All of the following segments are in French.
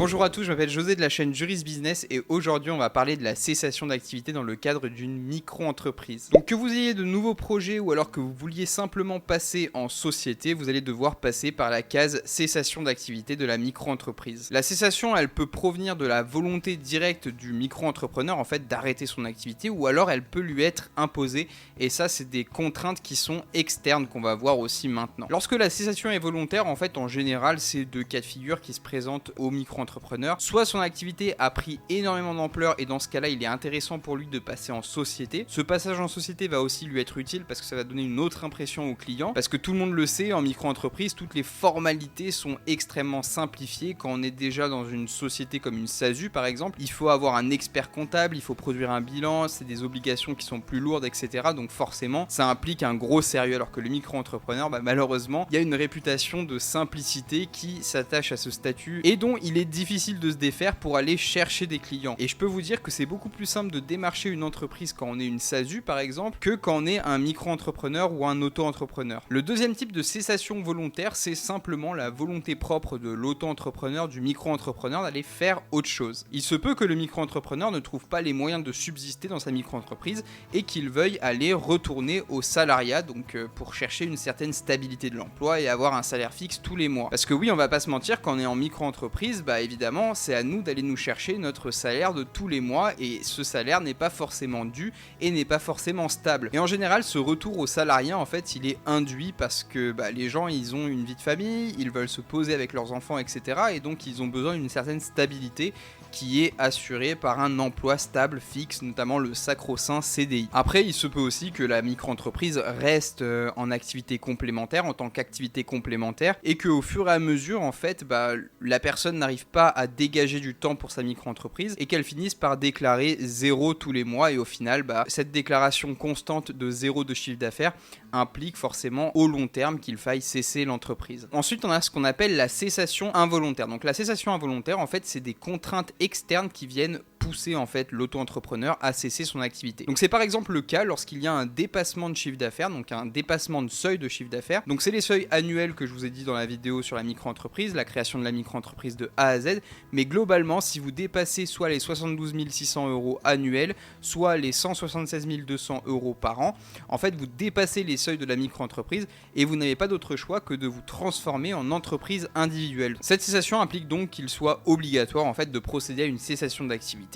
Bonjour à tous, je m'appelle José de la chaîne Juris Business et aujourd'hui on va parler de la cessation d'activité dans le cadre d'une micro-entreprise. Donc que vous ayez de nouveaux projets ou alors que vous vouliez simplement passer en société, vous allez devoir passer par la case cessation d'activité de la micro-entreprise. La cessation, elle peut provenir de la volonté directe du micro-entrepreneur en fait d'arrêter son activité ou alors elle peut lui être imposée et ça c'est des contraintes qui sont externes qu'on va voir aussi maintenant. Lorsque la cessation est volontaire, en fait en général c'est deux cas de figure qui se présentent au micro-entrepreneur. Soit son activité a pris énormément d'ampleur et dans ce cas-là il est intéressant pour lui de passer en société. Ce passage en société va aussi lui être utile parce que ça va donner une autre impression au client, parce que tout le monde le sait, en micro-entreprise toutes les formalités sont extrêmement simplifiées. Quand on est déjà dans une société comme une SASU par exemple, il faut avoir un expert comptable, il faut produire un bilan, c'est des obligations qui sont plus lourdes, etc. Donc forcément ça implique un gros sérieux, alors que le micro-entrepreneur, malheureusement il y a une réputation de simplicité qui s'attache à ce statut et dont il est difficile de se défaire pour aller chercher des clients. Et je peux vous dire que c'est beaucoup plus simple de démarcher une entreprise quand on est une SASU par exemple que quand on est un micro-entrepreneur ou un auto-entrepreneur. Le deuxième type de cessation volontaire, c'est simplement la volonté propre de l'auto-entrepreneur, du micro-entrepreneur d'aller faire autre chose. Il se peut que le micro-entrepreneur ne trouve pas les moyens de subsister dans sa micro-entreprise et qu'il veuille aller retourner au salariat, donc pour chercher une certaine stabilité de l'emploi et avoir un salaire fixe tous les mois. Parce que oui, on va pas se mentir, quand on est en micro-entreprise, évidemment, c'est à nous d'aller nous chercher notre salaire de tous les mois et ce salaire n'est pas forcément dû et n'est pas forcément stable. Et en général, ce retour au salariat, en fait, il est induit parce que les gens, ils ont une vie de famille, ils veulent se poser avec leurs enfants, etc. Et donc, ils ont besoin d'une certaine stabilité qui est assurée par un emploi stable, fixe, notamment le sacro-saint CDI. Après, il se peut aussi que la micro-entreprise reste en activité complémentaire, en tant qu'activité complémentaire, et qu'au fur et à mesure, en fait, la personne n'arrive pas à dégager du temps pour sa micro-entreprise et qu'elle finisse par déclarer 0 tous les mois. Et au final, cette déclaration constante de 0 de chiffre d'affaires implique forcément au long terme qu'il faille cesser l'entreprise. Ensuite, on a ce qu'on appelle la cessation involontaire. Donc la cessation involontaire, en fait, c'est des contraintes externes qui viennent pousser en fait l'auto-entrepreneur à cesser son activité. Donc c'est par exemple le cas lorsqu'il y a un dépassement de chiffre d'affaires, donc un dépassement de seuil de chiffre d'affaires. Donc c'est les seuils annuels que je vous ai dit dans la vidéo sur la micro-entreprise, la création de la micro-entreprise de A à Z, mais globalement si vous dépassez soit les 72 600 € annuels, soit les 176 200 € par an, en fait vous dépassez les seuils de la micro-entreprise et vous n'avez pas d'autre choix que de vous transformer en entreprise individuelle. Cette cessation implique donc qu'il soit obligatoire en fait de procéder à une cessation d'activité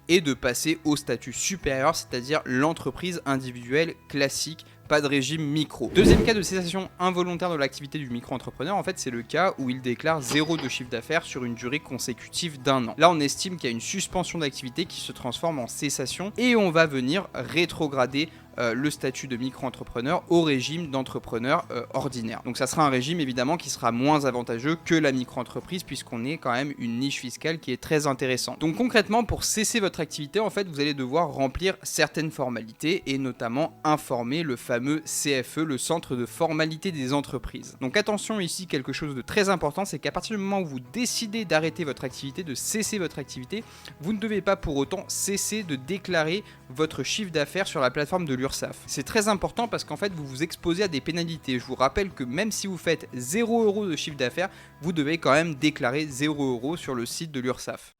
et de passer au statut supérieur, c'est-à-dire l'entreprise individuelle classique, pas de régime micro. Deuxième cas de cessation involontaire de l'activité du micro-entrepreneur, en fait c'est le cas où il déclare 0 de chiffre d'affaires sur une durée consécutive d'1 an. Là on estime qu'il y a une suspension d'activité qui se transforme en cessation et on va venir rétrograder le statut de micro-entrepreneur au régime d'entrepreneur ordinaire. Donc ça sera un régime évidemment qui sera moins avantageux que la micro-entreprise puisqu'on est quand même une niche fiscale qui est très intéressante. Donc concrètement, pour cesser votre activité, en fait vous allez devoir remplir certaines formalités et notamment informer le fameux CFE, le centre de formalité des entreprises. Donc attention ici, quelque chose de très important, c'est qu'à partir du moment où vous décidez d'arrêter votre activité, de cesser votre activité, vous ne devez pas pour autant cesser de déclarer votre chiffre d'affaires sur la plateforme de l'URSSAF. C'est très important parce qu'en fait vous vous exposez à des pénalités. Je vous rappelle que même si vous faites 0 € de chiffre d'affaires, vous devez quand même déclarer 0 € sur le site de l'URSSAF.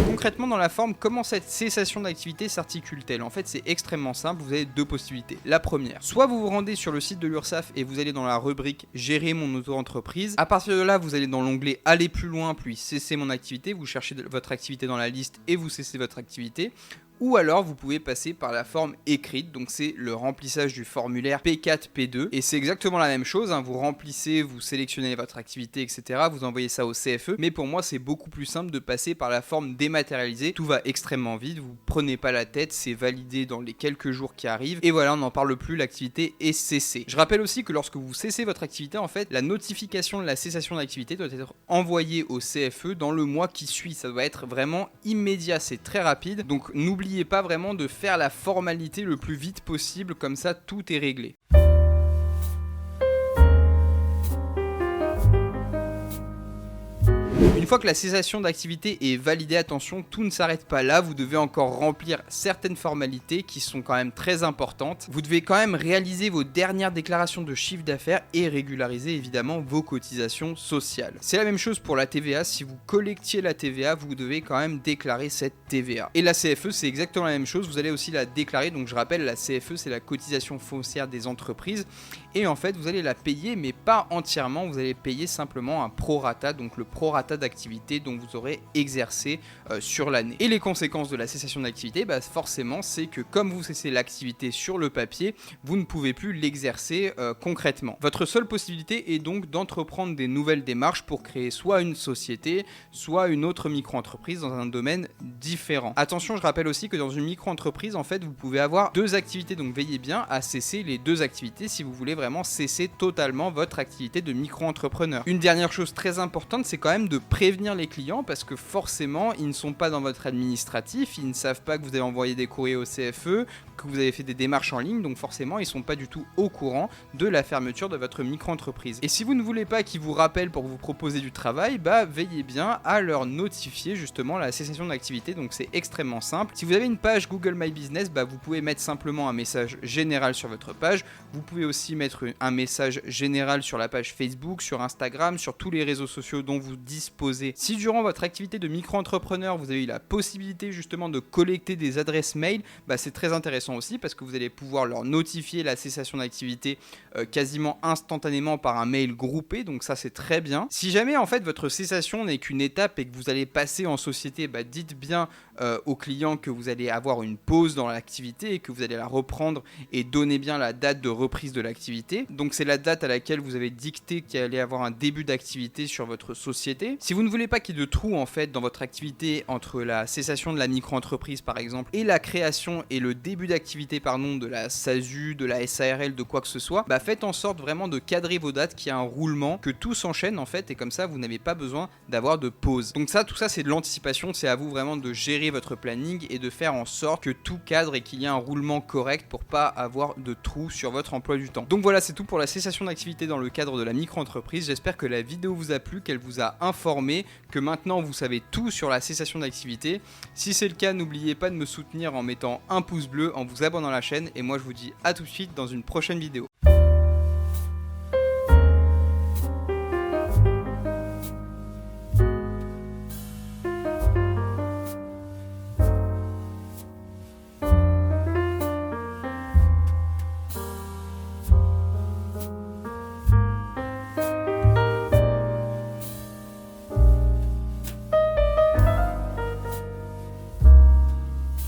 Concrètement dans la forme, comment cette cessation d'activité s'articule-t-elle? En fait c'est extrêmement simple, vous avez deux possibilités. La première, soit vous vous rendez sur le site de l'URSSAF et vous allez dans la rubrique gérer mon auto-entreprise. À partir de là vous allez dans l'onglet aller plus loin puis cesser mon activité, vous cherchez votre activité dans la liste et vous cessez votre activité. Ou alors vous pouvez passer par la forme écrite, donc c'est le remplissage du formulaire P4P2 et c'est exactement la même chose, vous remplissez, vous sélectionnez votre activité, etc. Vous envoyez ça au CFE, mais pour moi c'est beaucoup plus simple de passer par la forme dématérialisée. Tout va extrêmement vite, vous prenez pas la tête, c'est validé dans les quelques jours qui arrivent et voilà, on n'en parle plus, l'activité est cessée. Je rappelle aussi que lorsque vous cessez votre activité, en fait la notification de la cessation d'activité doit être envoyée au CFE dans le mois qui suit, ça doit être vraiment immédiat, c'est très rapide, donc n'oubliez pas vraiment de faire la formalité le plus vite possible, comme ça tout est réglé. Une fois que la cessation d'activité est validée, attention, tout ne s'arrête pas là, vous devez encore remplir certaines formalités qui sont quand même très importantes. Vous devez quand même réaliser vos dernières déclarations de chiffre d'affaires et régulariser évidemment vos cotisations sociales. C'est la même chose pour la TVA, si vous collectiez la TVA, vous devez quand même déclarer cette TVA. Et la CFE, c'est exactement la même chose, vous allez aussi la déclarer, donc je rappelle, la CFE c'est la cotisation foncière des entreprises, et en fait vous allez la payer, mais pas entièrement, vous allez payer simplement un prorata, donc le prorata d'activité dont vous aurez exercé sur l'année. Et les conséquences de la cessation d'activité, forcément c'est que comme vous cessez l'activité sur le papier, vous ne pouvez plus l'exercer concrètement. Votre seule possibilité est donc d'entreprendre des nouvelles démarches pour créer soit une société, soit une autre micro-entreprise dans un domaine différent. Attention, je rappelle aussi que dans une micro-entreprise, en fait, vous pouvez avoir deux activités, donc veillez bien à cesser les deux activités si vous voulez vraiment cesser totalement votre activité de micro-entrepreneur. Une dernière chose très importante, c'est quand même de prévenir les clients parce que forcément, ils ne sont pas dans votre administratif, ils ne savent pas que vous avez envoyé des courriers au CFE, que vous avez fait des démarches en ligne, donc forcément, ils ne sont pas du tout au courant de la fermeture de votre micro-entreprise. Et si vous ne voulez pas qu'ils vous rappellent pour vous proposer du travail, veillez bien à leur notifier justement la cessation d'activité, donc c'est extrêmement simple. Si vous avez une page Google My Business, vous pouvez mettre simplement un message général sur votre page, vous pouvez aussi mettre un message général sur la page Facebook, sur Instagram, sur tous les réseaux sociaux dont vous disposez. Si durant votre activité de micro-entrepreneur, vous avez eu la possibilité justement de collecter des adresses mail, c'est très intéressant aussi parce que vous allez pouvoir leur notifier la cessation d'activité quasiment instantanément par un mail groupé, donc ça c'est très bien. Si jamais en fait votre cessation n'est qu'une étape et que vous allez passer en société, dites bien aux clients que vous allez avoir une pause dans l'activité et que vous allez la reprendre et donnez bien la date de reprise de l'activité. Donc c'est la date à laquelle vous avez dicté qu'il allait avoir un début d'activité sur votre société. Si vous ne voulez pas qu'il y ait de trou en fait dans votre activité entre la cessation de la micro-entreprise par exemple et la création et le début d'activité de la SASU, de la SARL, de quoi que ce soit, faites en sorte vraiment de cadrer vos dates, qu'il y ait un roulement, que tout s'enchaîne en fait et comme ça vous n'avez pas besoin d'avoir de pause. Donc ça, tout ça c'est de l'anticipation, c'est à vous vraiment de gérer votre planning et de faire en sorte que tout cadre et qu'il y ait un roulement correct pour pas avoir de trou sur votre emploi du temps. Donc voilà, c'est tout pour la cessation d'activité dans le cadre de la micro-entreprise. J'espère que la vidéo vous a plu, qu'elle vous a informé, que maintenant vous savez tout sur la cessation d'activité. Si c'est le cas, n'oubliez pas de me soutenir en mettant un pouce bleu, en vous abonnant à la chaîne et moi je vous dis à tout de suite dans une prochaine vidéo.